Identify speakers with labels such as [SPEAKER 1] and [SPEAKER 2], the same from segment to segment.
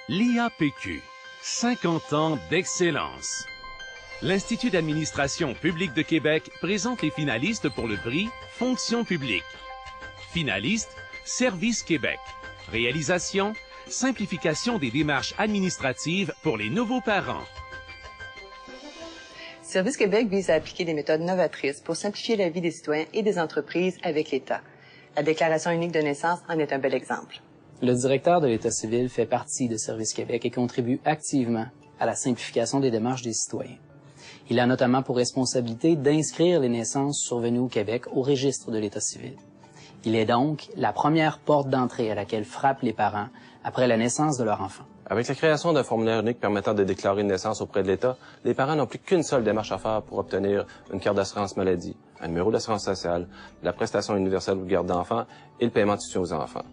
[SPEAKER 1] L'IAPQ, 50 ans d'excellence. L'Institut d'administration publique de Québec présente les finalistes pour le prix Fonction publique. Finalistes, Service Québec. Réalisation, simplification des démarches administratives pour les nouveaux parents.
[SPEAKER 2] Service Québec vise à appliquer des méthodes novatrices pour simplifier la vie des citoyens et des entreprises avec l'État. La déclaration unique de naissance en est un bel exemple.
[SPEAKER 3] Le directeur de l'État civil fait partie de Service Québec et contribue activement à la simplification des démarches des citoyens. Il a notamment pour responsabilité d'inscrire les naissances survenues au Québec au registre de l'État civil. Il est donc la première porte d'entrée à laquelle frappent les parents après la naissance de leur enfant.
[SPEAKER 4] Avec la création d'un formulaire unique permettant de déclarer une naissance auprès de l'État, les parents n'ont plus qu'une seule démarche à faire pour obtenir une carte d'assurance maladie, un numéro d'assurance sociale, la prestation universelle de garde d'enfants et le paiement de soutien aux enfants.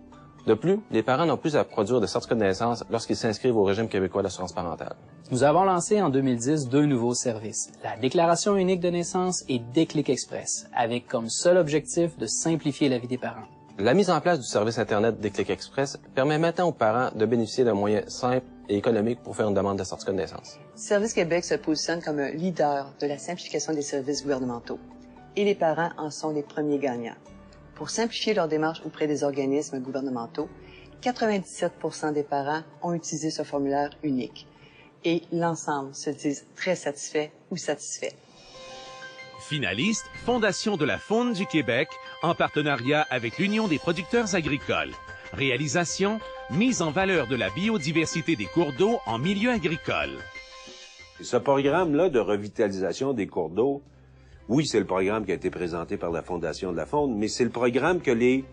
[SPEAKER 4] De plus, les parents n'ont plus à produire de certificat de naissance lorsqu'ils s'inscrivent au régime québécois d'assurance parentale.
[SPEAKER 3] Nous avons lancé en 2010 deux nouveaux services, la déclaration unique de naissance et Déclic Express, avec comme seul objectif de simplifier la vie des parents.
[SPEAKER 4] La mise en place du service Internet Déclic Express permet maintenant aux parents de bénéficier d'un moyen simple et économique pour faire une demande de certificat de naissance.
[SPEAKER 2] Service Québec se positionne comme un leader de la simplification des services gouvernementaux. Et les parents en sont les premiers gagnants. Pour simplifier leurs démarches auprès des organismes gouvernementaux, 97 % des parents ont utilisé ce formulaire unique. Et l'ensemble se disent très satisfaits ou satisfaits.
[SPEAKER 1] Finaliste, Fondation de la faune du Québec, en partenariat avec l'Union des producteurs agricoles. Réalisation, mise en valeur de la biodiversité des cours d'eau en milieu agricole.
[SPEAKER 5] Ce programme-là de revitalisation des cours d'eau, oui, c'est le programme qui a été présenté par la Fondation de la faune, mais c'est le programme que les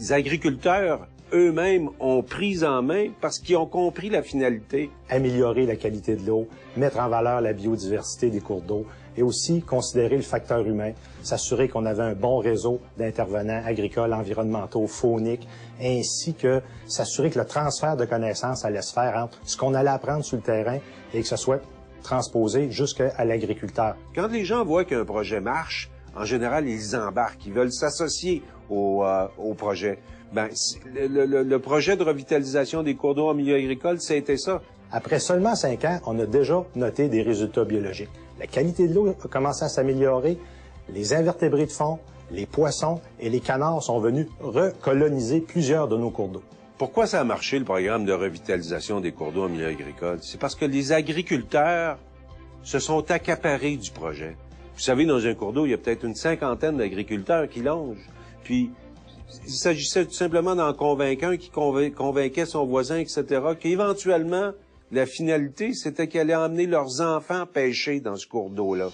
[SPEAKER 5] agriculteurs eux-mêmes ont pris en main parce qu'ils ont compris la finalité.
[SPEAKER 6] Améliorer la qualité de l'eau, mettre en valeur la biodiversité des cours d'eau et aussi considérer le facteur humain, s'assurer qu'on avait un bon réseau d'intervenants agricoles, environnementaux, fauniques, ainsi que s'assurer que le transfert de connaissances allait se faire entre ce qu'on allait apprendre sur le terrain et que ce soit transposé jusqu'à l'agriculteur.
[SPEAKER 5] Quand les gens voient qu'un projet marche, en général, ils embarquent, ils veulent s'associer au projet. Ben, le projet de revitalisation des cours d'eau en milieu agricole, c'était ça.
[SPEAKER 6] Après seulement 5 ans, on a déjà noté des résultats biologiques. La qualité de l'eau a commencé à s'améliorer, les invertébrés de fond, les poissons et les canards sont venus recoloniser plusieurs de nos cours d'eau.
[SPEAKER 5] Pourquoi ça a marché, le programme de revitalisation des cours d'eau en milieu agricole? C'est parce que les agriculteurs se sont accaparés du projet. Vous savez, dans un cours d'eau, il y a peut-être une 50aine d'agriculteurs qui longent. Puis, il s'agissait tout simplement d'en convaincre un qui convainquait son voisin, etc., qu'éventuellement, la finalité, c'était qu'ils allaient emmener leurs enfants pêcher dans ce cours d'eau-là.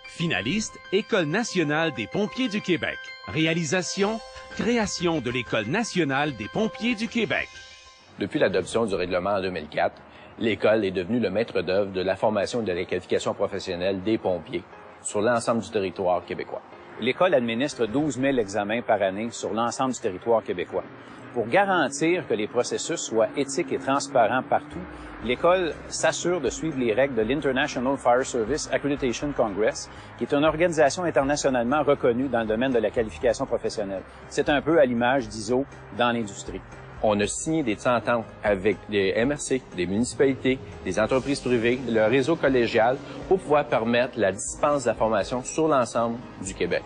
[SPEAKER 1] Finaliste, École nationale des pompiers du Québec. Réalisation, création de l'École nationale des pompiers du Québec.
[SPEAKER 7] Depuis l'adoption du règlement en 2004, l'École est devenue le maître d'œuvre de la formation et de la qualification professionnelle des pompiers sur l'ensemble du territoire québécois.
[SPEAKER 8] L'École administre 12 000 examens par année sur l'ensemble du territoire québécois. Pour garantir que les processus soient éthiques et transparents partout, l'École s'assure de suivre les règles de l'International Fire Service Accreditation Congress, qui est une organisation internationalement reconnue dans le domaine de la qualification professionnelle. C'est un peu à l'image d'ISO dans l'industrie.
[SPEAKER 4] On a signé des ententes avec des MRC, des municipalités, des entreprises privées, le réseau collégial pour pouvoir permettre la dispense de la formation sur l'ensemble du Québec.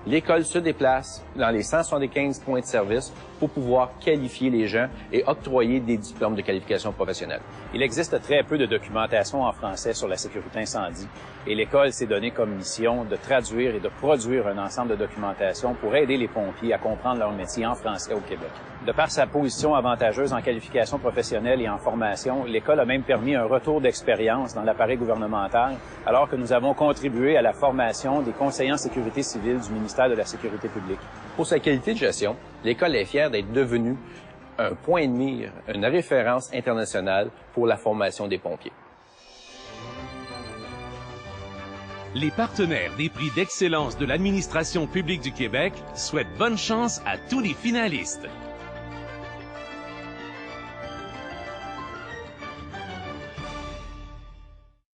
[SPEAKER 4] L'École se déplace dans les 175 points de service pour pouvoir qualifier les gens et octroyer des diplômes de qualification professionnelle.
[SPEAKER 8] Il existe très peu de documentation en français sur la sécurité incendie et l'École s'est donné comme mission de traduire et de produire un ensemble de documentation pour aider les pompiers à comprendre leur métier en français au Québec. De par sa position avantageuse en qualification professionnelle et en formation, l'École a même permis un retour d'expérience dans l'appareil gouvernemental, alors que nous avons contribué à la formation des conseillers en sécurité civile du ministère de la Sécurité publique.
[SPEAKER 4] Pour sa qualité de gestion, l'École est fière d'être devenue un point de mire, une référence internationale pour la formation des pompiers.
[SPEAKER 1] Les partenaires des prix d'excellence de l'administration publique du Québec souhaitent bonne chance à tous les finalistes.